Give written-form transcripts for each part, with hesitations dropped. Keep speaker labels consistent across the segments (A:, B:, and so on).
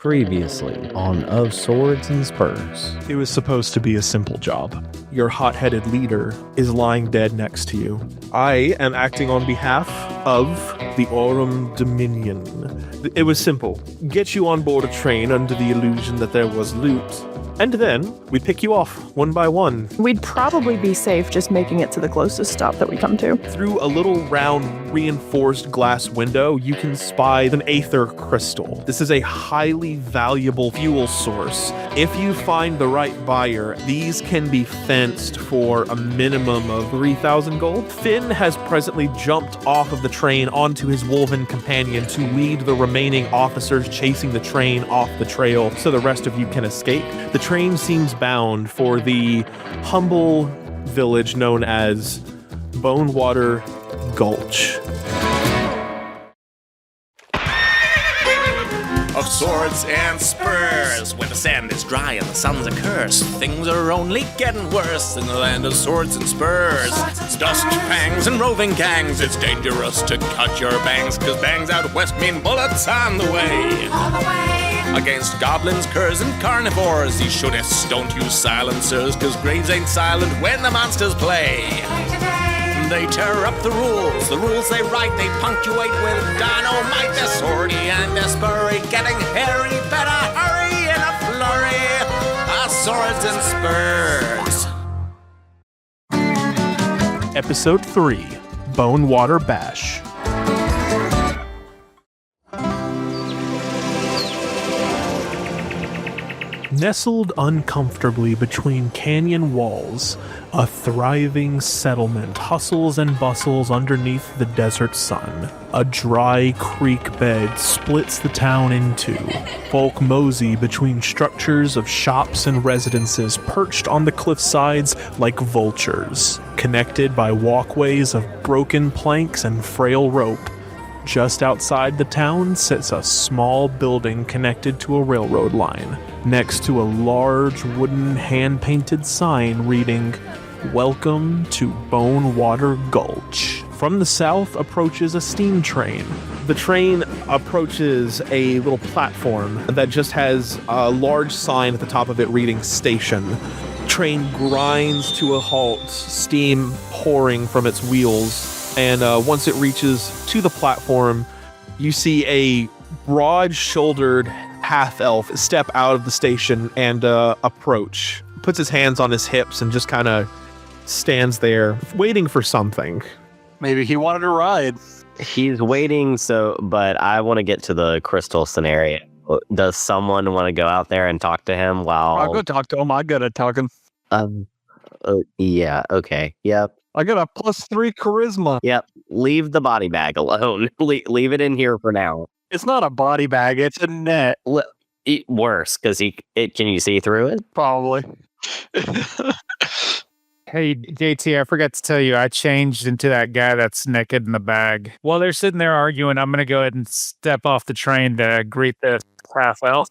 A: Previously on Of Swords and Spurs.
B: It was supposed to be a simple job. Your hot-headed leader is lying dead next to you. I am acting on behalf of the Aurum Dominion. It was simple. Get you on board a train under the illusion that there was loot, and then we'd pick you off one by one.
C: We'd probably be safe just making it to the closest stop that we come to.
B: Through a little round reinforced glass window, you can spy an Aether Crystal. This is a highly valuable fuel source. If you find the right buyer, these can be fenced for a minimum of 3,000 gold. Finn has presently jumped off of the train onto his wolven companion to lead the remaining officers chasing the train off the trail so the rest of you can escape. The train seems bound for the humble village known as Bonewater Gulch.
D: Of swords and spurs, when the sand is dry and the sun's a curse, things are only getting worse in the land of swords and spurs. Dust fangs and roving gangs, it's dangerous to cut your bangs, 'cause bangs out west mean bullets on the way. Against goblins, curs, and carnivores, these shunists don't use silencers, 'cause graves ain't silent when the monsters play. They tear up the rules they write, they punctuate with dynamite. They're swordy and they're spurry, getting hairy, better hurry in a flurry. Our swords and spurs.
B: Episode 3, Bonewater Bash. Nestled uncomfortably between canyon walls, a thriving settlement hustles and bustles underneath the desert sun. A dry creek bed splits the town in two. Folk mosey between structures of shops and residences perched on the cliff sides like vultures, connected by walkways of broken planks and frail rope. Just outside the town sits a small building connected to a railroad line, next to a large wooden hand-painted sign reading, "Welcome to Bonewater Gulch." From the south approaches a steam train. The train approaches a little platform that just has a large sign at the top of it reading "Station." Train grinds to a halt, steam pouring from its wheels. And once it reaches to the platform, you see a broad-shouldered half-elf step out of the station and approach. Puts his hands on his hips and just kind of stands there, waiting for something.
E: Maybe he wanted a ride.
A: He's waiting, but I want to get to the crystal scenario. Does someone want to go out there and talk to him while...
E: I'll go talk to him. I'm good at talking.
A: Yeah, okay, yep.
E: I got a +3 charisma.
A: Yep, leave the body bag alone. Leave it in here for now.
E: It's not a body bag, it's a net.
A: Worse, because can you see through it?
E: Probably.
F: Hey, JT, I forgot to tell you, I changed into that guy that's naked in the bag. While they're sitting there arguing, I'm going to go ahead and step off the train to greet the half-elf.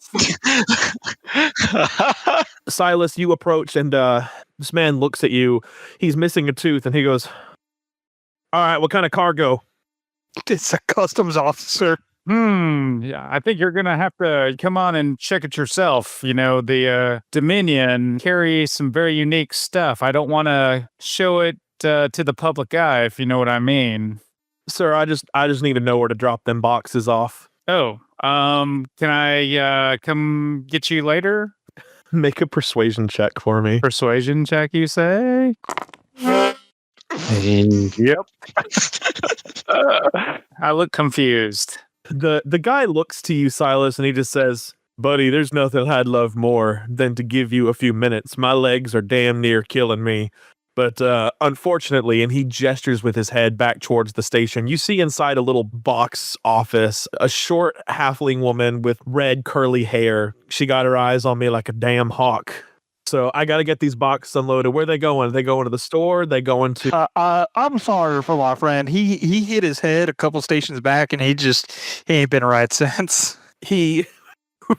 B: Silas, you approach, and this man looks at you. He's missing a tooth, and he goes, "All right, what kind of cargo?"
E: It's a customs officer.
F: Yeah, I think you're going to have to come on and check it yourself. You know, the Dominion carry some very unique stuff. I don't want to show it to the public eye, if you know what I mean.
B: Sir, I just need to know where to drop them boxes off.
F: Oh, can I come get you later?
B: Make a persuasion check for me.
F: Persuasion check, you say?
E: Yep.
F: I look confused.
B: The guy looks to you, Silas, and he just says, "Buddy, there's nothing I'd love more than to give you a few minutes. My legs are damn near killing me. But unfortunately," and he gestures with his head back towards the station, you see inside a little box office, a short halfling woman with red curly hair. She got her eyes on me like a damn hawk. So I got to get these boxes unloaded. Where are they going? Are they going to the store? Are they going to...
E: I'm sorry for my friend. He hit his head a couple stations back, and he ain't been right since.
B: He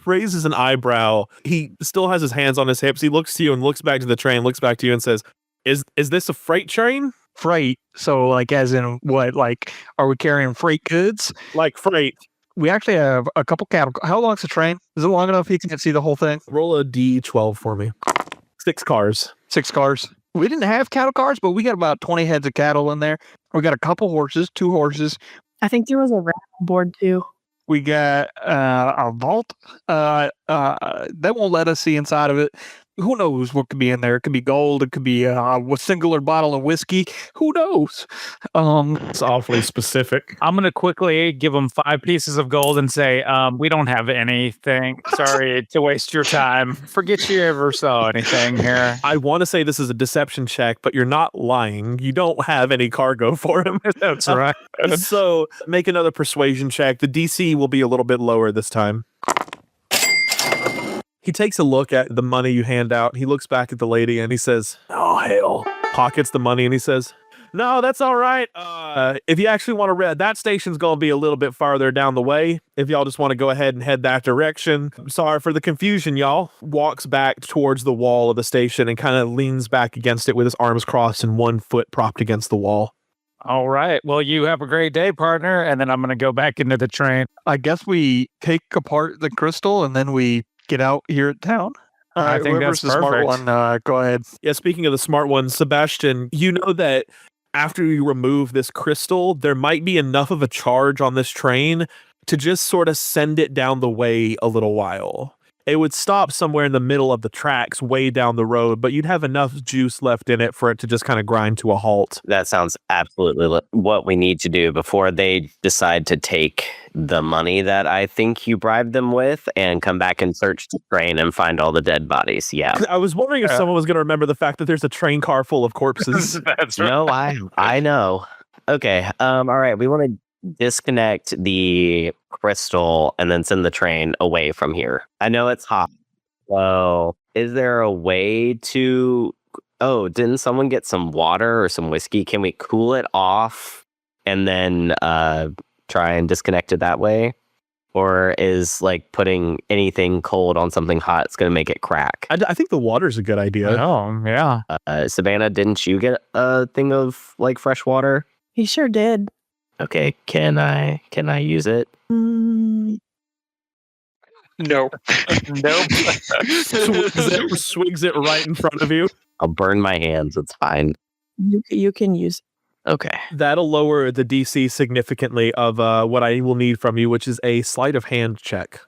B: raises an eyebrow. He still has his hands on his hips. He looks to you and looks back to the train, looks back to you and says, Is this a freight train?
E: Freight. So, like, as in what? Like, are we carrying freight goods?
B: Like freight.
E: We actually have a couple cattle. How long's the train? Is it long enough he can't see the whole thing?
B: Roll a D12 for me. 6 cars.
E: 6 cars. We didn't have cattle cars, but we got about 20 heads of cattle in there. We got a couple horses, 2 horses.
C: I think there was a rat on board too.
E: We got a vault that won't let us see inside of it. Who knows what could be in there? It could be gold. It could be a singular bottle of whiskey. Who knows?
B: It's awfully specific.
F: I'm going to quickly give them 5 pieces of gold and say, we don't have anything. Sorry to waste your time. Forget you ever saw anything here.
B: I want to say this is a deception check, but you're not lying. You don't have any cargo for him.
F: That's right.
B: So make another persuasion check. The DC will be a little bit lower this time. He takes a look at the money you hand out. He looks back at the lady and he says, "Oh, hell." Pockets the money and he says, "No, that's all right. If you actually want to read, that station's going to be a little bit farther down the way. If y'all just want to go ahead and head that direction. Sorry for the confusion, y'all." Walks back towards the wall of the station and kind of leans back against it with his arms crossed and one foot propped against the wall.
F: All right. Well, you have a great day, partner. And then I'm going to go back into the train.
E: I guess we take apart the crystal and then we get out here at town.
F: I think
E: whoever's
F: that's
E: the smart
F: perfect.
E: one, go ahead.
B: Yeah, speaking of the smart ones, Sebastian, you know that after you remove this crystal, there might be enough of a charge on this train to just sort of send it down the way a little while. It would stop somewhere in the middle of the tracks way down the road, but you'd have enough juice left in it for it to just kind of grind to a halt.
A: That sounds absolutely what we need to do before they decide to take the money that I think you bribed them with and come back and search the train and find all the dead bodies. Yeah.
B: I was wondering if someone was going to remember the fact that there's a train car full of corpses.
F: That's right.
A: No, I know. Okay. All right. We want to disconnect the crystal and then send the train away from here. I know it's hot. Well, is there a way to... Oh, didn't someone get some water or some whiskey? Can we cool it off and then try and disconnect it that way? Or is like putting anything cold on something hot, it's going to make it crack?
B: I think the water's a good idea.
F: Oh, yeah.
A: Savannah, didn't you get a thing of like fresh water?
C: He sure did.
A: Okay, can I use it?
C: Mm,
E: No.
F: Nope.
B: Swigs it right in front of you.
A: I'll burn my hands. It's fine.
C: you can use
A: Okay.
B: That'll lower the DC significantly of what I will need from you, which is a sleight of hand check.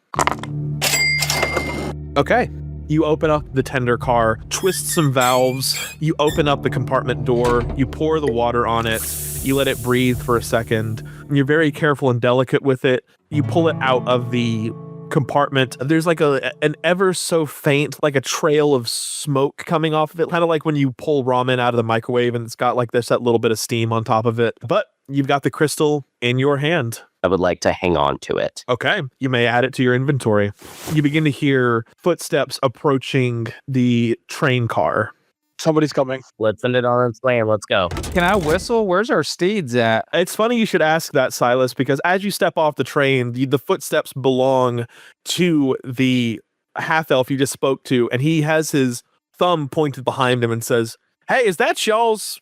B: Okay. You open up the tender car, twist some valves, you open up the compartment door, you pour the water on it, you let it breathe for a second, and you're very careful and delicate with it. You pull it out of the compartment. There's like an ever so faint, like a trail of smoke coming off of it, kind of like when you pull ramen out of the microwave and it's got like that little bit of steam on top of it. But you've got the crystal in your hand.
A: I would like to hang on to it.
B: Okay, you may add it to your inventory. You begin to hear footsteps approaching the train car.
E: Somebody's coming.
A: Let's send it on its way and let's go.
F: Can I whistle? Where's our steeds at?
B: It's funny you should ask that, Silas, because as you step off the train, the footsteps belong to the half-elf you just spoke to, and he has his thumb pointed behind him and says, "Hey, is that y'all's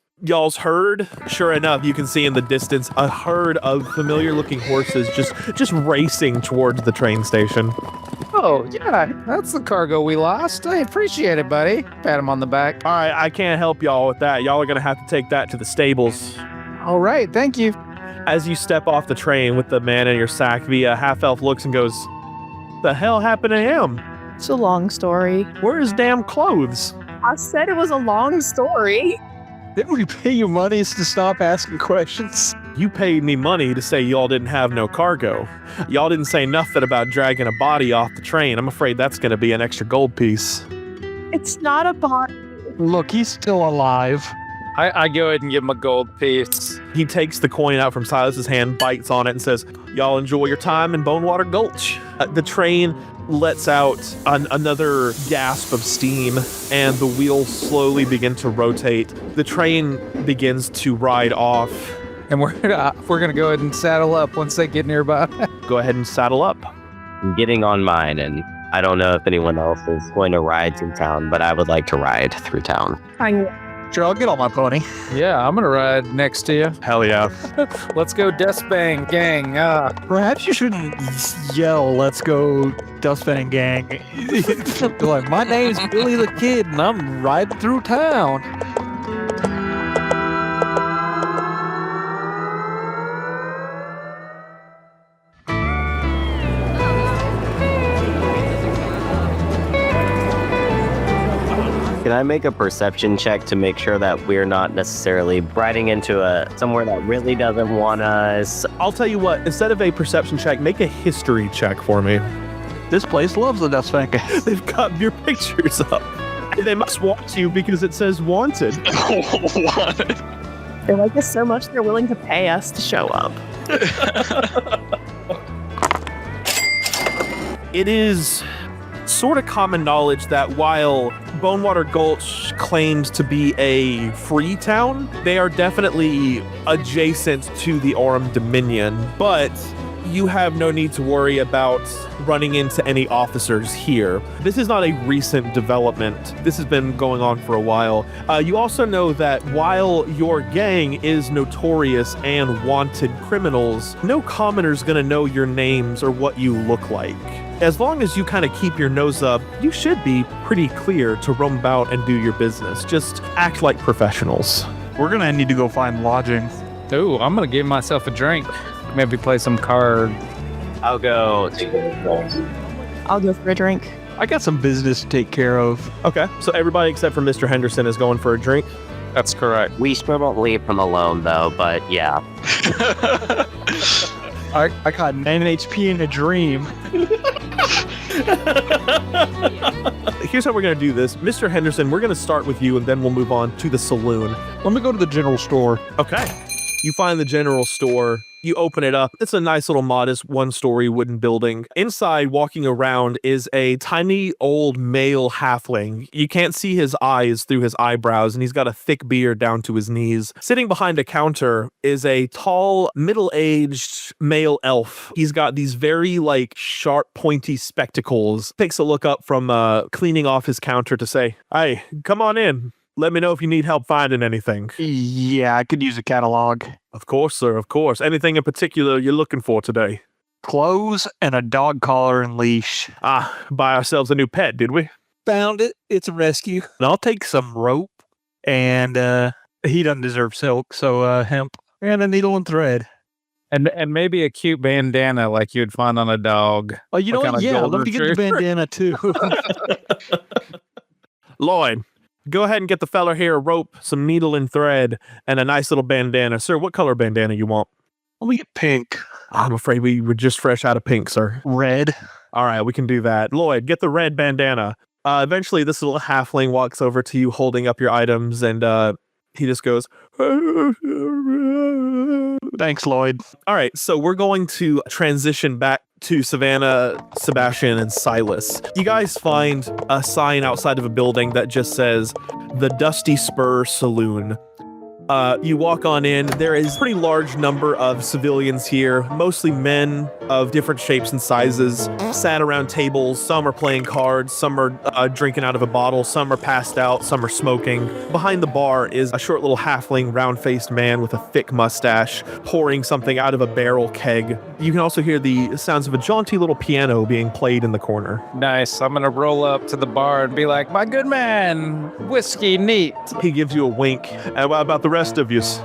B: herd?" Sure enough, you can see in the distance a herd of familiar-looking horses just racing towards the train station.
F: Oh, yeah. That's the cargo we lost. I appreciate it, buddy. Pat him on the back.
B: All right, I can't help y'all with that. Y'all are going to have to take that to the stables.
F: All right. Thank you.
B: As you step off the train with the man in your sack, the half-elf looks and goes, "The hell happened to him?
C: It's a long story.
B: Where are his damn clothes?"
C: I said it was a long story.
E: Didn't we pay you monies to stop asking questions?
B: You paid me money to say y'all didn't have no cargo. Y'all didn't say nothing about dragging a body off the train. I'm afraid that's going to be an extra gold piece.
C: It's not a bot.
E: Look, he's still alive.
F: I go ahead and give him a gold piece.
B: He takes the coin out from Silas's hand, bites on it, and says, "Y'all enjoy your time in Bonewater Gulch." The train lets out another gasp of steam, and the wheels slowly begin to rotate. The train begins to ride off.
F: And we're gonna go ahead and saddle up once they get nearby.
B: Go ahead and saddle up.
A: I'm getting on mine, and I don't know if anyone else is going to ride through town, but I would like to ride through town.
C: I'm
E: Sure, I'll get on my pony.
F: Yeah, I'm gonna ride next to you.
B: Hell yeah.
F: Let's go Dustfang Gang.
E: Perhaps you shouldn't yell, let's go Dustfang Gang. Like, my name's Billy the Kid, and I'm riding through town.
A: Can I make a perception check to make sure that we're not necessarily riding into somewhere that really doesn't want us?
B: I'll tell you what, instead of a perception check, make a history check for me.
E: This place loves the Dustfang Gang.
B: They've got your pictures up. They must want you because it says wanted.
D: What?
C: They like us so much they're willing to pay us to show up.
B: It is sort of common knowledge that while Bonewater Gulch claims to be a free town, they are definitely adjacent to the Aurum Dominion, but you have no need to worry about running into any officers here. This is not a recent development. This has been going on for a while. You also know that while your gang is notorious and wanted criminals, no commoner's gonna know your names or what you look like. As long as you kind of keep your nose up, you should be pretty clear to roam about and do your business. Just act like professionals.
E: We're gonna need to go find lodging.
F: Ooh, I'm gonna give myself a drink. Maybe play some card.
A: I'll go.
C: I'll go for a drink.
E: I got some business to take care of.
B: Okay, so everybody except for Mr. Henderson is going for a drink.
F: That's correct.
A: We still don't leave him alone, though, but yeah.
E: I got 9 HP in a dream.
B: Here's how we're going to do this. Mr. Henderson, we're going to start with you and then we'll move on to the saloon.
E: Let me go to the general store.
B: Okay. You find the general store. You open it up. It's a nice little modest one-story wooden building. Inside, walking around, is a tiny old male halfling. You can't see his eyes through his eyebrows, and he's got a thick beard down to his knees. Sitting behind a counter is a tall, middle-aged male elf. He's got these very, sharp, pointy spectacles. Takes a look up from cleaning off his counter to say, "Hey, come on in. Let me know if you need help finding anything."
E: Yeah, I could use a catalog.
B: Of course, sir, of course. Anything in particular you're looking for today?
E: Clothes and a dog collar and leash.
B: Buy ourselves a new pet, did we?
E: Found it. It's a rescue. And I'll take some rope. And he doesn't deserve silk, so hemp. And a needle and thread.
F: And maybe a cute bandana like you'd find on a dog.
E: Oh, you know what? Yeah, let me get the bandana too.
B: Lloyd, go ahead and get the feller here a rope, some needle and thread, and a nice little bandana. Sir, what color bandana you want?
E: Let me get pink.
B: I'm afraid we were just fresh out of pink, sir.
E: Red.
B: All right, we can do that. Lloyd, get the red bandana. Eventually, this little halfling walks over to you holding up your items, and he just goes,
E: Thanks, Lloyd.
B: All right, so we're going to transition back to Savannah, Sebastian, and Silas. You guys find a sign outside of a building that just says, the Dusty Spurs Saloon. You walk on in. There is a pretty large number of civilians here, mostly men of different shapes and sizes, sat around tables. Some are playing cards, some are drinking out of a bottle, some are passed out, some are smoking. Behind the bar is a short little halfling, round-faced man with a thick mustache, pouring something out of a barrel keg. You can also hear the sounds of a jaunty little piano being played in the corner.
F: Nice. I'm gonna roll up to the bar and be like, "My good man, whiskey neat."
B: He gives you a wink. And what about the rest of yous?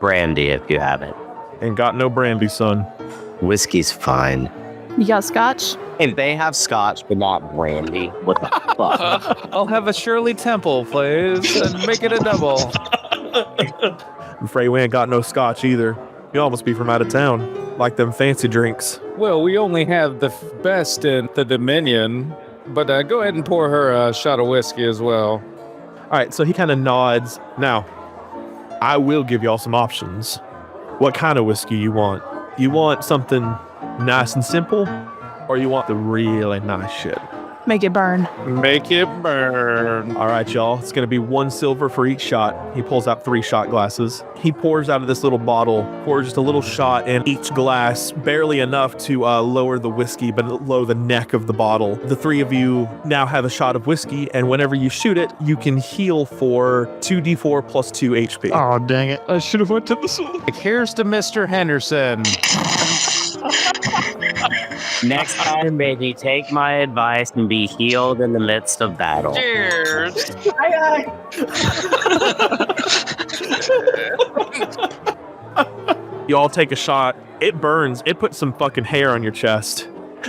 A: Brandy, if you have it.
B: Ain't got no brandy, son.
A: Whiskey's fine.
C: You got scotch?
A: And they have scotch, but not brandy. What the fuck?
F: I'll have a Shirley Temple, please, and make it a double.
B: I'm afraid we ain't got no scotch either. You almost be from out of town, like them fancy drinks.
F: Well, we only have the best in the Dominion, but go ahead and pour her a shot of whiskey as well.
B: All right, so he kind of nods. Now, I will give y'all some options. What kind of whiskey you want? You want something nice and simple, or you want the really nice shit?
C: Make it burn.
F: Make it burn.
B: All right, y'all. It's going to be 1 silver for each shot. He pulls out 3 shot glasses. He pours out of this little bottle, pours just a little shot in each glass, barely enough to lower the whiskey, but lower the neck of the bottle. The 3 of you now have a shot of whiskey, and whenever you shoot it, you can heal for 2d4 plus 2 HP.
E: Oh, dang it. I should have went to the saloon.
F: Here's to Mr. Henderson.
A: Next time, maybe take my advice and be healed in the midst of battle.
D: Cheers.
B: You all take a shot. It burns. It puts some fucking hair on your chest.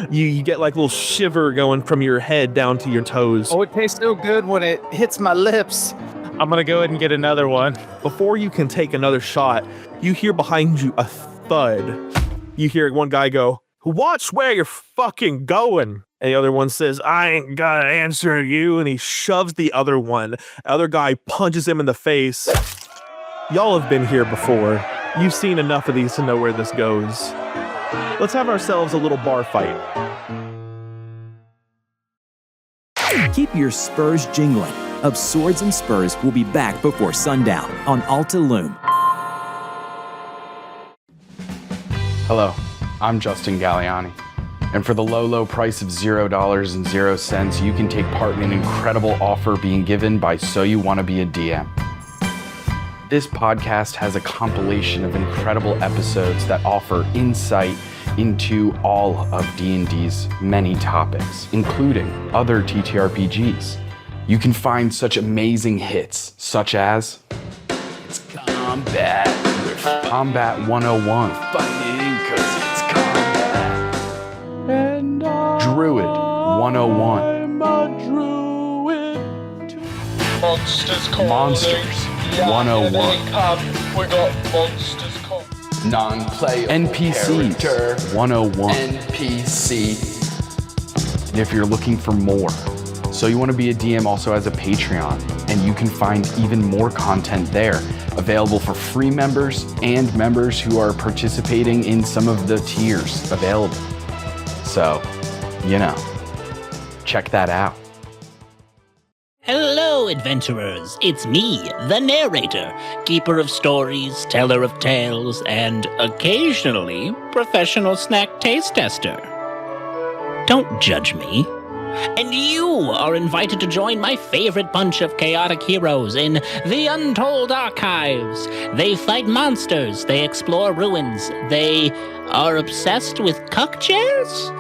B: You get like a little shiver going from your head down to your toes.
F: Oh, it tastes so good when it hits my lips. I'm going to go ahead and get another one.
B: Before you can take another shot, you hear behind you a thud. You hear one guy go, "Watch where you're fucking going." And the other one says, "I ain't gonna answer you." And he shoves the other one. The other guy punches him in the face. Y'all have been here before. You've seen enough of these to know where this goes. Let's have ourselves a little bar fight.
G: Keep your Spurs jingling. Of Swords and Spurs will be back before sundown on Alta Loom.
H: Hello, I'm Justin Galliani. And for the low, low price of $0.00, you can take part in an incredible offer being given by So You Want to Be a DM. This podcast has a compilation of incredible episodes that offer insight into all of D&D's many topics, including other TTRPGs. You can find such amazing hits, such as It's Combat. Combat 101. Fighting 'cause it's combat. And Druid 101. Monsters 101.
I: We got monsters come.
H: Non-player NPCs 101.
I: NPC.
H: And if you're looking for more, So You Want to Be a DM also has a Patreon, and you can find even more content there, available for free members and members who are participating in some of the tiers available. So, check that out.
J: Hello, adventurers. It's me, the narrator, keeper of stories, teller of tales, and occasionally professional snack taste tester. Don't judge me. And you are invited to join my favorite bunch of chaotic heroes in the Untold Archives. They fight monsters, they explore ruins, they are obsessed with cuck chairs?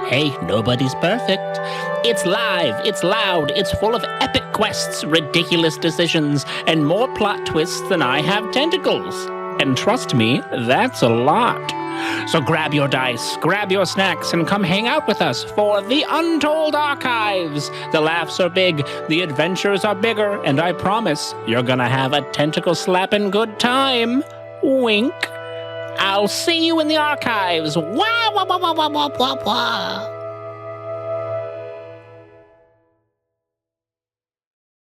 J: Hey, nobody's perfect. It's live, it's loud, it's full of epic quests, ridiculous decisions, and more plot twists than I have tentacles. And trust me, that's a lot. So grab your dice, grab your snacks, and come hang out with us for the Untold Archives. The laughs are big, the adventures are bigger, and I promise you're gonna have a tentacle-slapping good time. Wink. I'll see you in the archives. Wah, wah, wah, wah, wah, wah, wah, wah.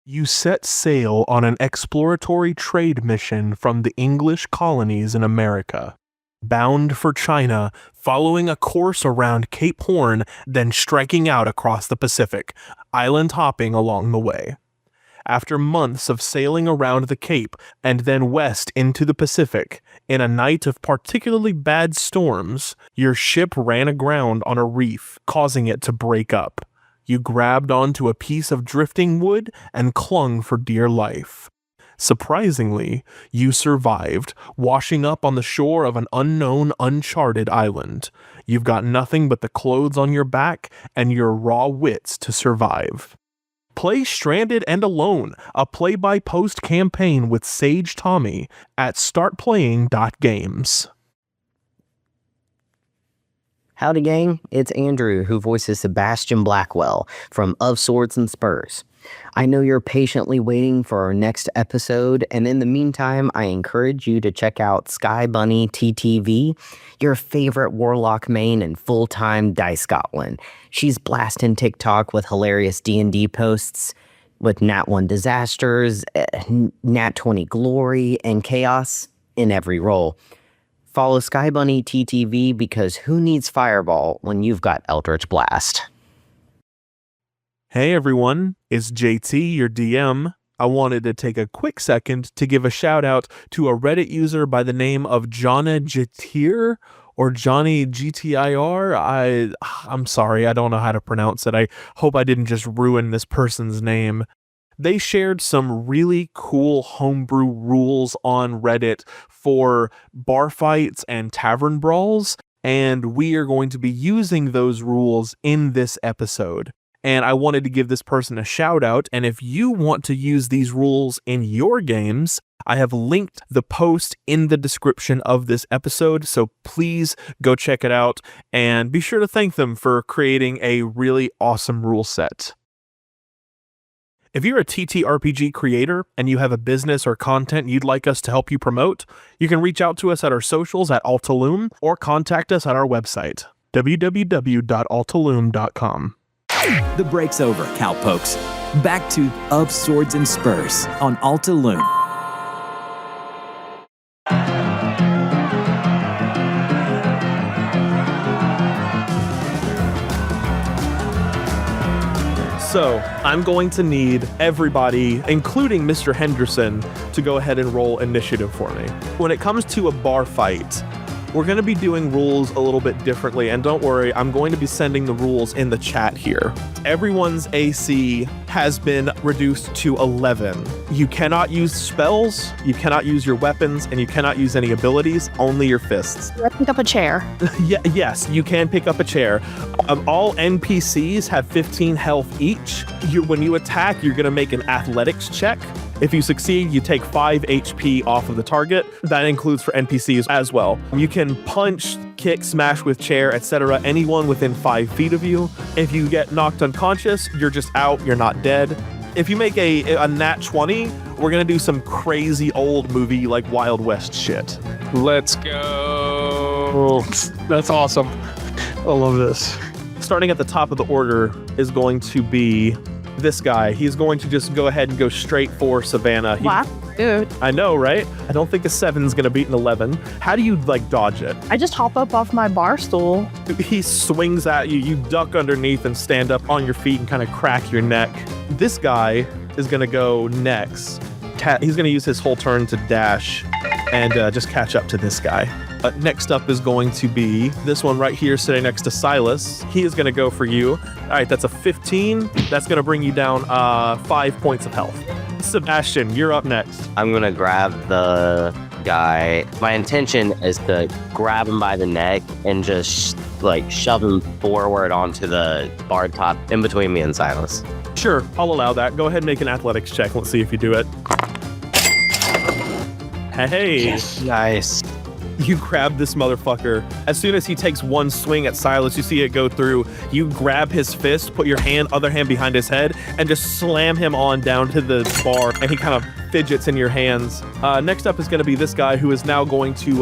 B: You set sail on an exploratory trade mission from the English colonies in America, bound for China, following a course around Cape Horn, then striking out across the Pacific, island hopping along the way. After months of sailing around the Cape and then west into the Pacific, in a night of particularly bad storms, your ship ran aground on a reef, causing it to break up. You grabbed onto a piece of drifting wood and clung for dear life. Surprisingly, you survived, washing up on the shore of an unknown, uncharted island. You've got nothing but the clothes on your back and your raw wits to survive. Play Stranded and Alone, a play-by-post campaign with Sage Tommy at startplaying.games.
K: Howdy gang, it's Andrew who voices Sebastian Blackwell from Of Swords and Spurs. I know you're patiently waiting for our next episode, and in the meantime, I encourage you to check out Sky Bunny TTV, your favorite warlock main and full-time dice goblin. She's blasting TikTok with hilarious D&D posts with Nat 1 disasters, Nat 20 glory, and chaos in every role. Follow Sky Bunny TTV because who needs Fireball when you've got Eldritch Blast?
B: Hey everyone, it's JT, your DM. I wanted to take a quick second to give a shout out to a Reddit user by the name of Jonna Jatir or Johnny GTIR. I'm sorry, I don't know how to pronounce it. I hope I didn't just ruin this person's name. They shared some really cool homebrew rules on Reddit for bar fights and tavern brawls, and we are going to be using those rules in this episode. And I wanted to give this person a shout out, and if you want to use these rules in your games, I have linked the post in the description of this episode, so please go check it out, and be sure to thank them for creating a really awesome rule set. If you're a TTRPG creator and you have a business or content you'd like us to help you promote, you can reach out to us at our socials at Altaloom or contact us at our website, www.altaloom.com.
G: The break's over, cowpokes. Back to Of Swords and Spurs on Altaloom.
B: So, I'm going to need everybody, including Mr. Henderson, to go ahead and roll initiative for me. When it comes to a bar fight, we're going to be doing rules a little bit differently, and don't worry, I'm going to be sending the rules in the chat here. Everyone's AC has been reduced to 11. You cannot use spells, you cannot use your weapons, and you cannot use any abilities, only your fists.
C: Let's pick up a chair.
B: Yes, you can pick up a chair. All NPCs have 15 health each. When you attack, you're going to make an athletics check. If you succeed, you take 5 HP off of the target. That includes for NPCs as well. You can punch, kick, smash with chair, etc. anyone within 5 feet of you. If you get knocked unconscious, you're just out, you're not dead. If you make a nat 20, we're gonna do some crazy old movie like Wild West shit.
F: Let's go.
E: That's awesome. I love this.
B: Starting at the top of the order is going to be this guy. He's going to just go ahead and go straight for Savannah.
C: Wow, dude.
B: I know, right? I don't think a 7's gonna beat an 11. How do you dodge it?
C: I just hop up off my bar stool.
B: He swings at you, you duck underneath and stand up on your feet and kind of crack your neck. This guy is gonna go next. He's gonna use his whole turn to dash and just catch up to this guy. Next up is going to be this one right here sitting next to Silas. He is going to go for you. All right, that's a 15. That's going to bring you down 5 points of health. Sebastian, you're up next.
A: I'm going to grab the guy. My intention is to grab him by the neck and just shove him forward onto the bar top in between me and Silas.
B: Sure, I'll allow that. Go ahead and make an athletics check. Let's see if you do it. Hey.
A: Yes. Nice.
B: You grab this motherfucker. As soon as he takes one swing at Silas, you see it go through. You grab his fist, put your other hand behind his head, and just slam him on down to the bar, and he kind of fidgets in your hands. Next up is going to be this guy who is now going to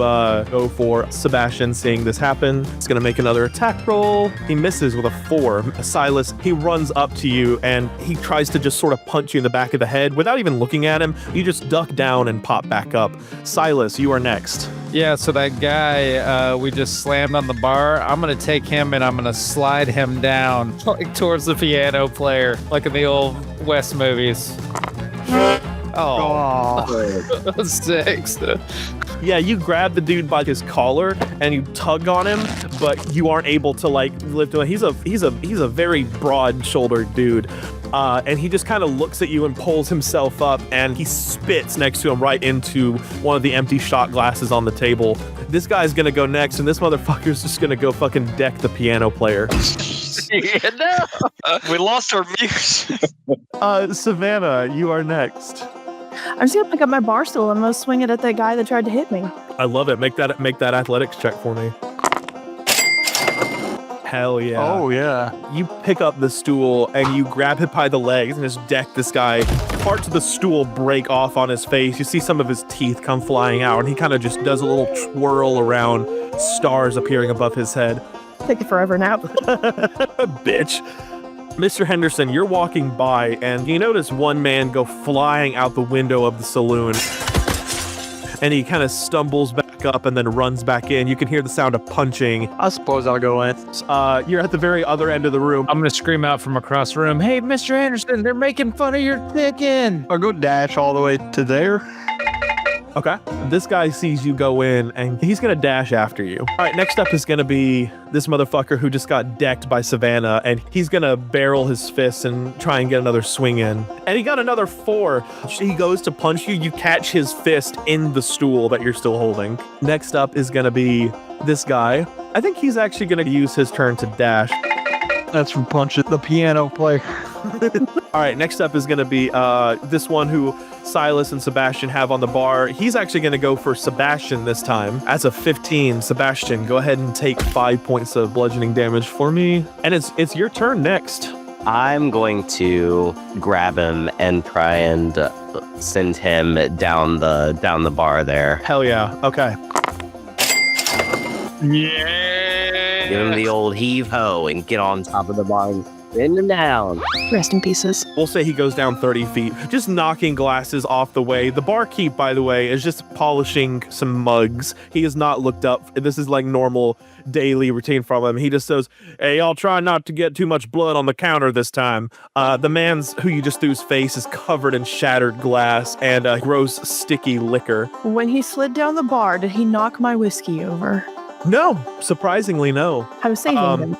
B: go for Sebastian, seeing this happen. He's going to make another attack roll. He misses with a 4. Silas, he runs up to you, and he tries to just sort of punch you in the back of the head. Without even looking at him, you just duck down and pop back up. Silas, you are next.
F: Yeah, so that guy we just slammed on the bar, I'm going to take him and I'm going to slide him down towards the piano player, like in the old West movies. Oh. 6.
B: Yeah, you grab the dude by his collar and you tug on him, but you aren't able to lift him. He's a very broad-shouldered dude. And he just kind of looks at you and pulls himself up, and he spits next to him right into one of the empty shot glasses on the table. This guy's gonna go next, and this motherfucker's just gonna go fucking deck the piano player.
I: No, we lost our muse.
B: Savannah, you are next.
C: I'm just gonna pick up my bar stool and I'm gonna swing it at that guy that tried to hit me.
B: I love it. Make that athletics check for me. Hell yeah.
E: Oh, yeah.
B: You pick up the stool and you grab it by the legs and just deck this guy. Parts of the stool break off on his face. You see some of his teeth come flying out, and he kind of just does a little twirl around, stars appearing above his head.
C: Take it forever now.
B: Bitch. Mr. Henderson, you're walking by and you notice one man go flying out the window of the saloon. And he kind of stumbles back back up and then runs back in. You can hear the sound of punching.
E: I suppose I'll go in.
B: You're at the very other end of the room.
F: I'm gonna scream out from across the room, "Hey, Mr. Anderson, they're making fun of your chicken!"
E: I'll go dash all the way to there.
B: Okay. This guy sees you go in and he's going to dash after you. All right, next up is going to be this motherfucker who just got decked by Savannah, and he's going to barrel his fists and try and get another swing in. And he got another 4. He goes to punch you. You catch his fist in the stool that you're still holding. Next up is going to be this guy. I think he's actually going to use his turn to dash.
E: That's from punching the piano player.
B: All right, next up is going to be this one who Silas and Sebastian have on the bar. He's actually going to go for Sebastian this time. As a 15, Sebastian, go ahead and take 5 points of bludgeoning damage for me. And it's your turn next.
A: I'm going to grab him and try and send him down the bar there.
B: Hell yeah. Okay.
A: Yeah. Give him the old heave-ho and get on top of the bar and send him down.
C: Rest in pieces.
B: We'll say he goes down 30 feet, just knocking glasses off the way. The barkeep, by the way, is just polishing some mugs. He has not looked up. This is like normal daily routine from him. He just says, "Hey, y'all try not to get too much blood on the counter this time." The man's who you just threw face is covered in shattered glass and gross, sticky liquor.
C: When he slid down the bar, did he knock my whiskey over?
B: No, surprisingly, no.
C: I was saving him.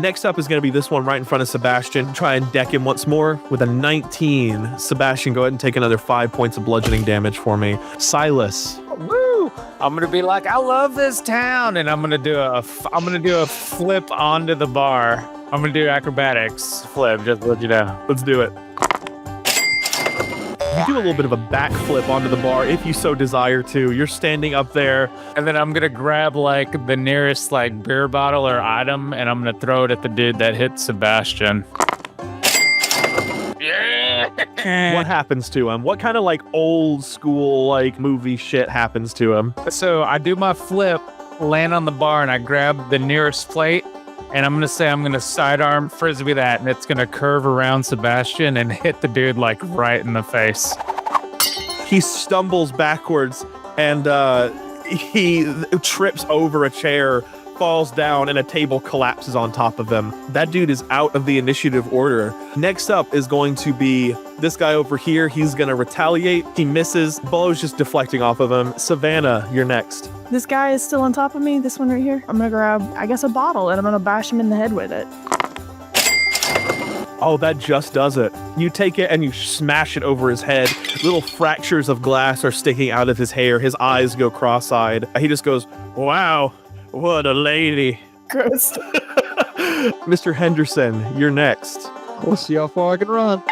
B: Next up is going to be this one right in front of Sebastian. Try and deck him once more with a 19. Sebastian, go ahead and take another 5 points of bludgeoning damage for me. Silas.
F: Woo! I'm gonna be like, "I love this town," and I'm gonna do a flip onto the bar. I'm gonna do acrobatics flip, just to let you know.
B: Let's do it. You do a little bit of a backflip onto the bar if you so desire to. You're standing up there.
F: And then I'm gonna grab like the nearest like beer bottle or item, and I'm gonna throw it at the dude that hit Sebastian.
B: What happens to him? What kind of like old school like movie shit happens to him?
F: So I do my flip, land on the bar, and I grab the nearest plate, and I'm gonna sidearm frisbee that, and it's gonna curve around Sebastian and hit the dude like right in the face.
B: He stumbles backwards and he trips over a chair, falls down, and a table collapses on top of him. That dude is out of the initiative order. Next up is going to be this guy over here. He's going to retaliate. He misses. Bo's just deflecting off of him. Savannah, you're next.
C: This guy is still on top of me, this one right here. I'm gonna grab, I guess, a bottle, and I'm gonna bash him in the head with it.
B: Oh, that just does it. You take it and you smash it over his head. Little fractures of glass are sticking out of his hair. His eyes go cross-eyed. He just goes, "Wow, what a lady."
C: Gross.
B: Mr. Henderson, you're next.
E: We'll see how far I can run.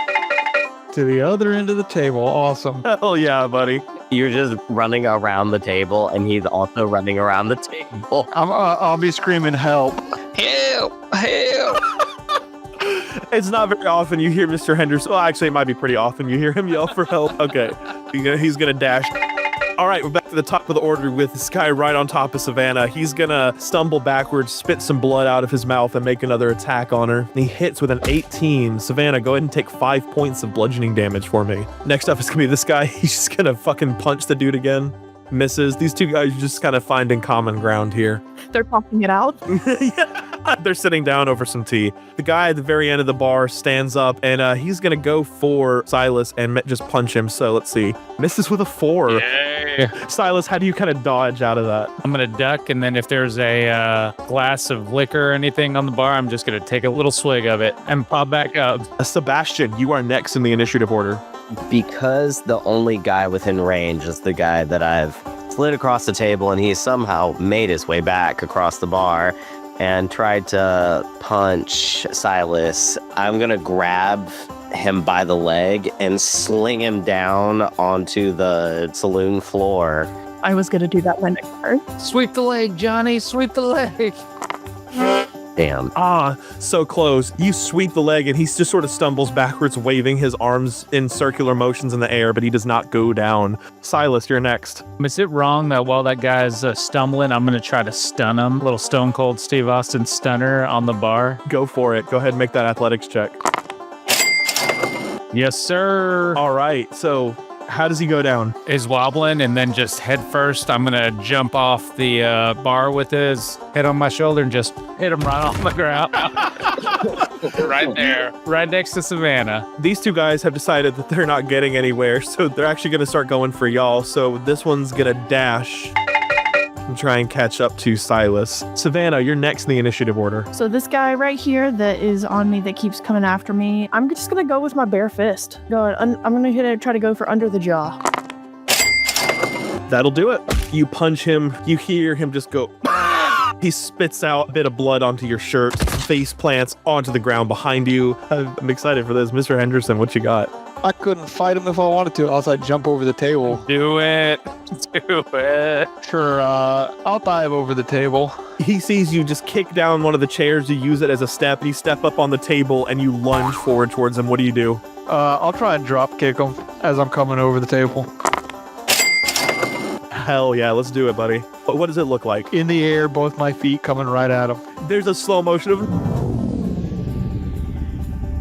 E: To the other end of the table. Awesome.
B: Hell yeah, buddy.
A: You're just running around the table, and he's also running around the table.
E: I'll be screaming, "Help!
I: Help! Help!"
B: It's not very often you hear Mr. Henderson. Well, actually, it might be pretty often you hear him yell for help. Okay. He's going to dash. All right, we're back to the top of the order with this guy right on top of Savannah. He's going to stumble backwards, spit some blood out of his mouth, and make another attack on her. And he hits with an 18. Savannah, go ahead and take 5 points of bludgeoning damage for me. Next up is going to be this guy. He's just going to fucking punch the dude again. Misses. These two guys are just kind of finding common ground here.
C: They're talking it out.
B: Yeah, they're sitting down over some tea. The guy at the very end of the bar stands up, and he's going to go for Silas and just punch him. So let's see. Misses with a 4.
F: Yay.
B: Silas, how do you kind of dodge out of that?
F: I'm gonna duck, and then if there's a glass of liquor or anything on the bar, I'm just gonna take a little swig of it and pop back up.
B: Sebastian, you are next in the initiative order.
A: Because the only guy within range is the guy that I've slid across the table, and he somehow made his way back across the bar and tried to punch Silas, I'm gonna grab him by the leg and sling him down onto the saloon floor.
C: I was gonna do that my next turn.
F: Sweep the leg, Johnny, sweep the leg.
A: Damn.
B: So close. You sweep the leg, and he just sort of stumbles backwards, waving his arms in circular motions in the air, but he does not go down. Silas, you're next.
F: Is it wrong that while that guy's stumbling, I'm going to try to stun him? Little Stone Cold Steve Austin stunner on the bar?
B: Go for it. Go ahead and make that athletics check.
F: Yes, sir.
B: All right. So How does he go down?
F: Is wobbling, and then just head first, I'm gonna jump off the bar with his head on my shoulder and just hit him right on the ground. Right there, right next to Savannah.
B: These two guys have decided that they're not getting anywhere, so they're actually going to start going for y'all. So this one's going to dash and try and catch up to Silas. Savannah, you're next in the initiative order.
C: So this guy right here that is on me that keeps coming after me, I'm just gonna go with my bare fist. I'm gonna try to go for under the jaw.
B: That'll do it. You punch him. You hear him just go. He spits out a bit of blood onto your shirt, face plants onto the ground behind you. I'm excited for this. Mr. Henderson, what you got?
E: I couldn't fight him if I wanted to. Else I'd jump over the table.
F: Do it. Do it.
E: Sure, I'll dive over the table.
B: He sees you just kick down one of the chairs. You use it as a step. You step up on the table and you lunge forward towards him. What do?
E: I'll try and drop kick him as I'm coming over the table.
B: Hell yeah, let's do it, buddy. But what does it look like?
E: In the air, both my feet coming right at him.
B: There's a slow motion of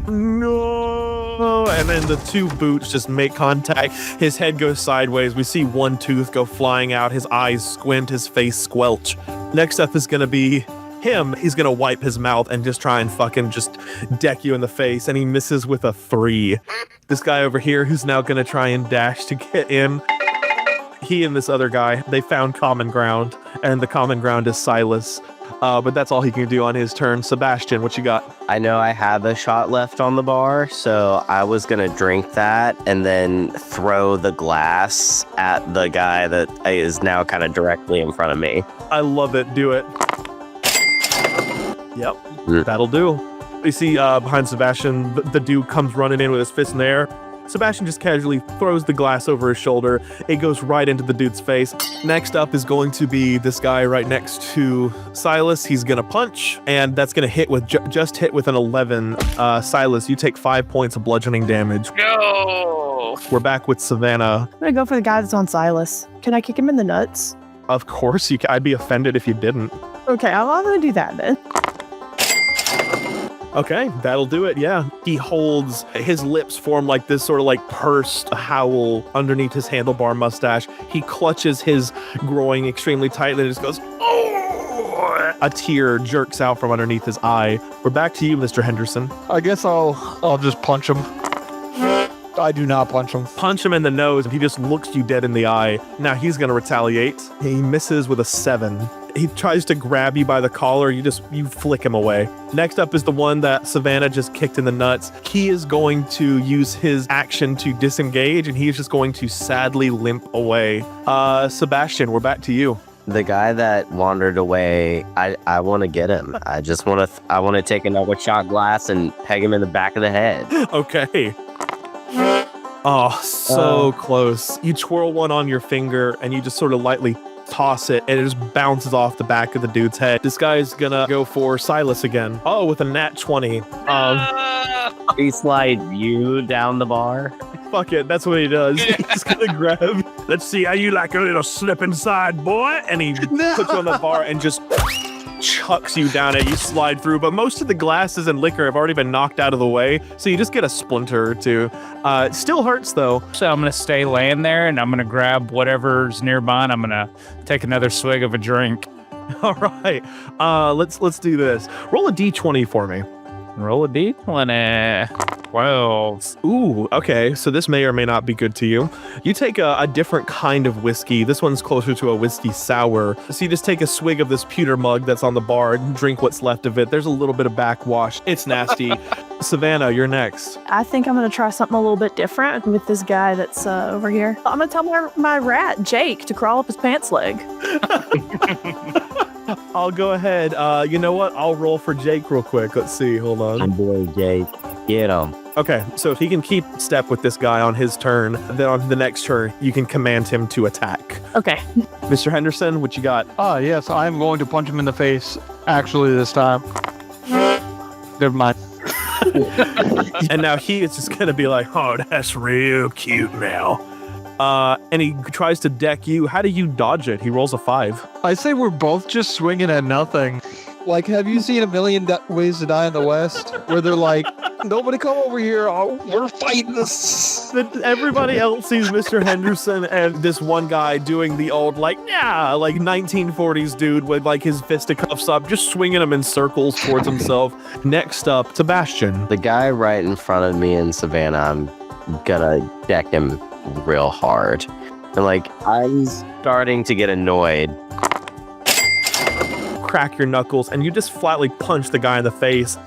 B: no, and then the two boots just make contact. His head goes sideways. We see one tooth go flying out. His eyes squint, his face squelch. Next up is gonna be him. He's gonna wipe his mouth and just try and fucking just deck you in the face, and he misses with a 3. This guy over here who's now gonna try and dash to get in. He and this other guy, they found common ground, and the common ground is Silas. But that's all he can do on his turn. Sebastian, what you got?
A: I know I have a shot left on the bar, so I was going to drink that and then throw the glass at the guy that is now kind of directly in front of me.
B: I love it. Do it. Yep, that'll do. You see behind Sebastian, the dude comes running in with his fist in the air. Sebastian just casually throws the glass over his shoulder. It goes right into the dude's face. Next up is going to be this guy right next to Silas. He's going to punch, and that's going to hit with just hit with an 11. Silas, you take 5 points of bludgeoning damage.
F: No!
B: We're back with Savannah.
C: I'm gonna go for the guy that's on Silas. Can I kick him in the nuts?
B: Of course, I'd be offended if you didn't.
C: Okay, I'm gonna do that then.
B: Okay, that'll do it, yeah. He holds, his lips form like this sort of like pursed howl underneath his handlebar mustache. He clutches his groin extremely tightly and just goes, oh! A tear jerks out from underneath his eye. We're back to you, Mr. Henderson.
E: I guess I'll just punch him. I do not punch him.
B: Punch him in the nose, and he just looks you dead in the eye. Now he's going to retaliate. He misses with a 7. He tries to grab you by the collar. You flick him away. Next up is the one that Savannah just kicked in the nuts. He is going to use his action to disengage, and he is just going to sadly limp away. Sebastian, we're back to you.
A: The guy that wandered away, I want to get him. I want to take another shot glass and peg him in the back of the head.
B: Okay. Oh, so close. You twirl one on your finger, and you just sort of lightly toss it, and it just bounces off the back of the dude's head. This guy's gonna go for Silas again. Oh, with a nat 20.
A: He slide you down the bar.
B: Fuck it, that's what he does. He's gonna grab. Let's see how you like a little slip inside, boy. And he puts you on the bar and just chucks you down it. You slide through, but most of the glasses and liquor have already been knocked out of the way, so you just get a splinter or two. It still hurts though.
F: So I'm gonna stay laying there, and I'm gonna grab whatever's nearby, and I'm gonna take another swig of a drink.
B: All right, let's do this. Roll a d20 for me.
F: Roll a d20. 12.
B: Ooh, okay. So this may or may not be good to you. You take a different kind of whiskey. This one's closer to a whiskey sour. So you just take a swig of this pewter mug that's on the bar and drink what's left of it. There's a little bit of backwash. It's nasty. Savannah, you're next.
C: I think I'm gonna try something a little bit different with this guy that's over here. I'm gonna tell my rat, Jake, to crawl up his pants leg.
B: I'll go ahead. You know what? I'll roll for Jake real quick. Let's see. Hold on.
A: Boy, Jake. Get him.
B: Okay, so if he can keep step with this guy on his turn, then on the next turn, you can command him to attack.
C: Okay.
B: Mr. Henderson, what you got?
E: Yes, I'm going to punch him in the face, actually, this time. Never mind.
B: And now he is just going to be like, oh, that's real cute now. And he tries to deck you. How do you dodge it? He rolls a 5.
E: I say we're both just swinging at nothing. Like, have you seen A Million Ways to Die in the West? Where they're like, nobody come over here. Oh, we're fighting this.
B: Everybody else sees Mr. Henderson and this one guy doing the old, like 1940s dude with like his fisticuffs up, just swinging them in circles towards himself. Next up, Sebastian.
A: The guy right in front of me in Savannah, I'm gonna deck him real hard. And like, I'm starting to get annoyed.
B: Crack your knuckles, and you just flatly punch the guy in the face.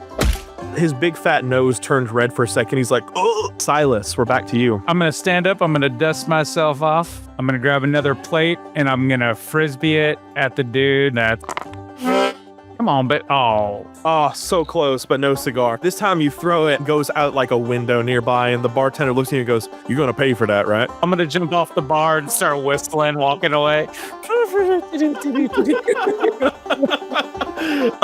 B: His big fat nose turns red for a second. He's like, oh, Silas, we're back to you.
F: I'm going to stand up. I'm going to dust myself off. I'm going to grab another plate, and I'm going to frisbee it at the dude that... Come on, but...
B: Oh, so close, but no cigar. This time you throw it, goes out like a window nearby, and the bartender looks at you and goes, you're going to pay for that, right?
F: I'm going to jump off the bar and start whistling, walking away.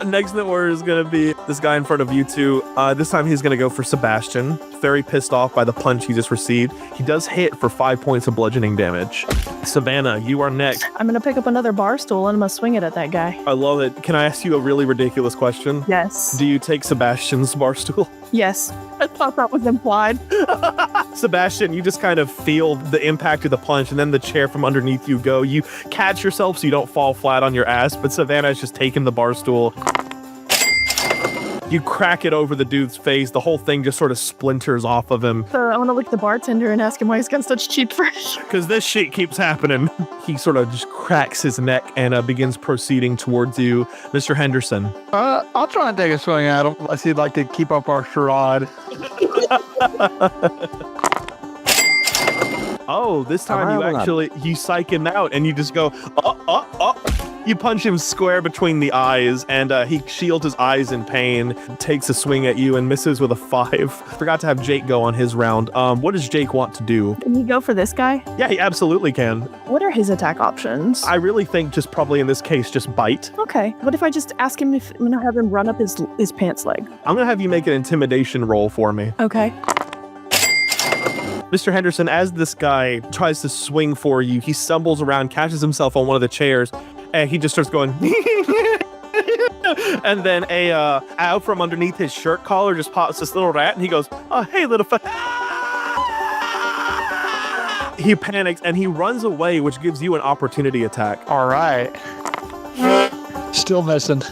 B: Next in the order is going to be this guy in front of you two. This time he's going to go for Sebastian. Very pissed off by the punch he just received. He does hit for 5 points of bludgeoning damage. Savannah, you are next.
C: I'm going to pick up another bar stool and I'm going to swing it at that guy.
B: I love it. Can I ask you a really ridiculous question?
C: Yes.
B: Do you take Sebastian's bar stool?
C: Yes. I thought that was implied.
B: Sebastian, you just kind of feel the impact of the punch, and then the chair from underneath you go. You catch yourself so you don't fall flat on your ass, but Savannah is just taking the bar stool. You crack it over the dude's face. The whole thing just sort of splinters off of him.
C: So I want to look at the bartender and ask him why he's got such cheap fresh.
B: Because this shit keeps happening. He sort of just cracks his neck and begins proceeding towards you. Mr. Henderson.
E: I'll try and take a swing at him unless he'd like to keep up our charade.
B: Oh, this time you psych him out and you just go, You punch him square between the eyes, and he shields his eyes in pain, takes a swing at you, and misses with a 5. Forgot to have Jake go on his round. What does Jake want to do?
C: Can he go for this guy?
B: Yeah, he absolutely can.
C: What are his attack options?
B: I really think just probably in this case, just bite.
C: Okay. What if I just ask him if I'm going to have him run up his pants leg?
B: I'm going to have you make an intimidation roll for me.
C: Okay.
B: Mr. Henderson, as this guy tries to swing for you, he stumbles around, catches himself on one of the chairs, and he just starts going, and then out from underneath his shirt collar just pops this little rat, and he goes, oh, hey, little He panics, and he runs away, which gives you an opportunity attack.
E: All right. Still missing.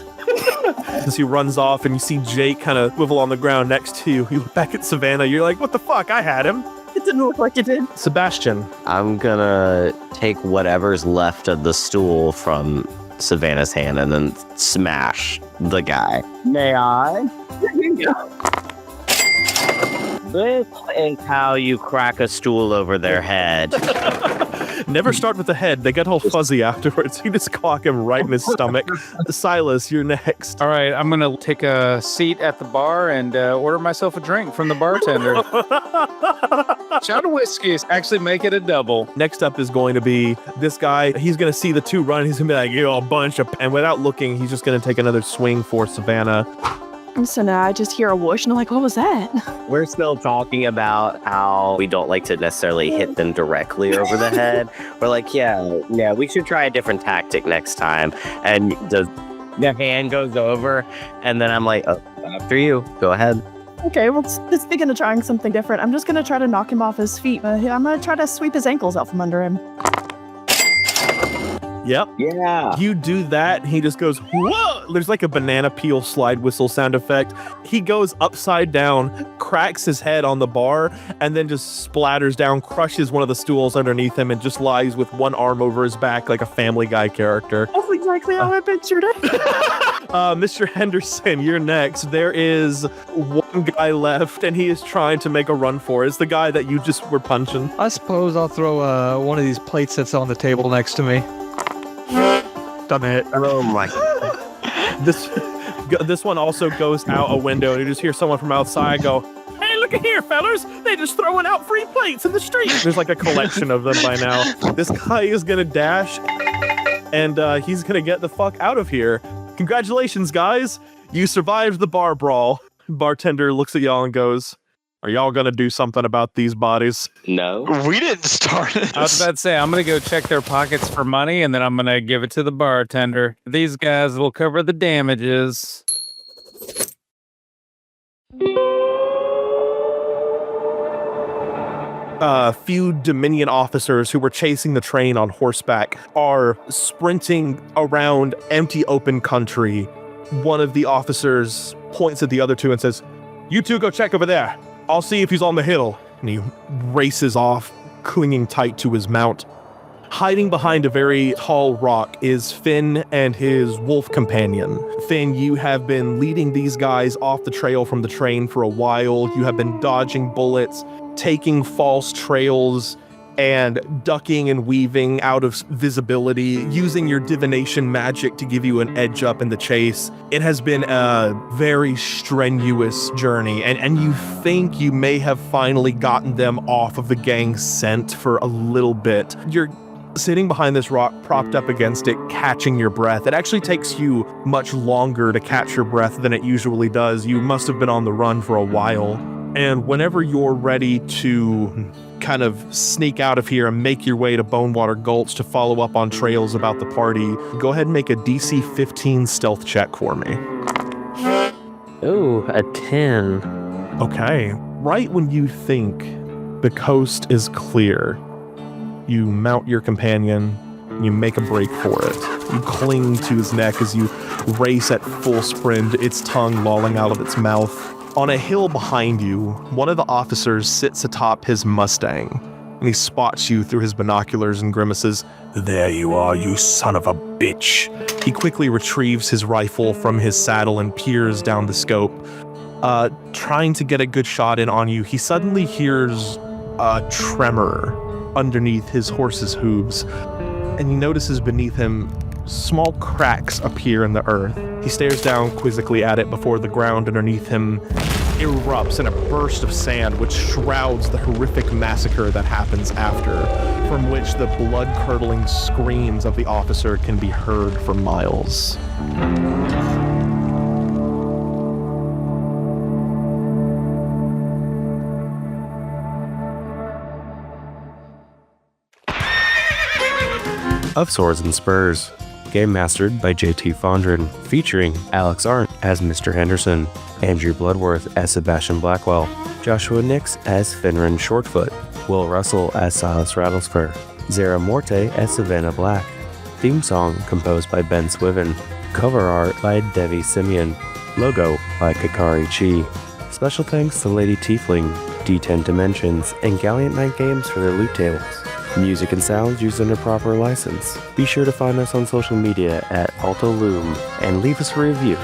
B: As he runs off, and you see Jake kind of swivel on the ground next to you. You look back at Savannah, you're like, what the fuck? I had him.
C: It didn't look like it did.
B: Sebastian.
A: I'm gonna take whatever's left of the stool from Savannah's hand and then smash the guy. May I?
C: There you go.
A: This is how you crack a stool over their head.
B: Never start with the head. They get all fuzzy afterwards. You just clock him right in his stomach. Silas, you're next.
F: All right, I'm going to take a seat at the bar and order myself a drink from the bartender. Shot of whiskeys. Actually, make it a double.
B: Next up is going to be this guy. He's going to see the two run. He's going to be like, you're a bunch of... And without looking, he's just going to take another swing for Savannah.
C: So now I just hear a whoosh and I'm like, what was that?
A: We're still talking about how we don't like to necessarily hit them directly over the head. We're like, yeah, we should try a different tactic next time. And the hand goes over, and then I'm like, oh, after you, go ahead.
C: Okay, well, let's begin trying something different. I'm just going to try to knock him off his feet. I'm going to try to sweep his ankles out from under him.
B: Yep.
A: Yeah.
B: You do that, he just goes, whoa! There's like a banana peel slide whistle sound effect. He goes upside down, cracks his head on the bar, and then just splatters down, crushes one of the stools underneath him, and just lies with one arm over his back like a Family Guy character.
C: That's exactly how I pictured it.
B: Mr. Henderson, you're next. There is one guy left, and he is trying to make a run for it. It's the guy that you just were punching.
E: I suppose I'll throw one of these plates that's on the table next to me. Done it.
A: Oh my.
B: This one also goes out a window, and you just hear someone from outside go, hey, look at here, fellas. They just throwing out free plates in the street. There's like a collection of them by now. This guy is going to dash, and he's going to get the fuck out of here. Congratulations, guys. You survived the bar brawl. Bartender looks at y'all and goes, Are y'all gonna do something about these bodies?
A: No.
I: We didn't start it.
F: I was about to say, I'm going to go check their pockets for money, and then I'm going to give it to the bartender. These guys will cover the damages.
B: A few Dominion officers who were chasing the train on horseback are sprinting around empty open country. One of the officers points at the other two and says, "You two go check over there. I'll see if he's on the hill." And he races off, clinging tight to his mount. Hiding behind a very tall rock is Finn and his wolf companion. Finn, you have been leading these guys off the trail from the train for a while. You have been dodging bullets, taking false trails, and ducking and weaving out of visibility, using your divination magic to give you an edge up in the chase. It has been a very strenuous journey, and you think you may have finally gotten them off of the gang's scent for a little bit. You're sitting behind this rock, propped up against it, catching your breath. It actually takes you much longer to catch your breath than it usually does. You must have been on the run for a while. And whenever you're ready to kind of sneak out of here and make your way to Bonewater Gulch to follow up on trails about the party, go ahead and make a DC 15 stealth check for me.
A: Ooh, a 10.
B: Okay. Right when you think the coast is clear, you mount your companion, you make a break for it. You cling to his neck as you race at full sprint, its tongue lolling out of its mouth. On a hill behind you, one of the officers sits atop his Mustang, and he spots you through his binoculars and grimaces. "There you are, you son of a bitch." He quickly retrieves his rifle from his saddle and peers down the scope. Trying to get a good shot in on you, he suddenly hears a tremor underneath his horse's hooves, and he notices beneath him small cracks appear in the earth. He stares down quizzically at it before the ground underneath him erupts in a burst of sand which shrouds the horrific massacre that happens after, from which the blood-curdling screams of the officer can be heard for miles.
L: Of Swords and Spurs, game mastered by JT Fondren, featuring Alex Arndt as Mr. Henderson, Andrew Bloodworth as Sebastian Blackwell, Joshua Nix as Finran Shortfoot, Will Russell as Silas Rattlespur, Zara Morte as Savannah Black. Theme song composed by Ben Swiven. Cover art by Devi Simeon. Logo by Kakari Chi. Special thanks to Lady Tiefling, D10 Dimensions, and Galliant Knight Games for their loot tables. Music and sounds used under proper license. Be sure to find us on social media at Alto Loom and leave us a review.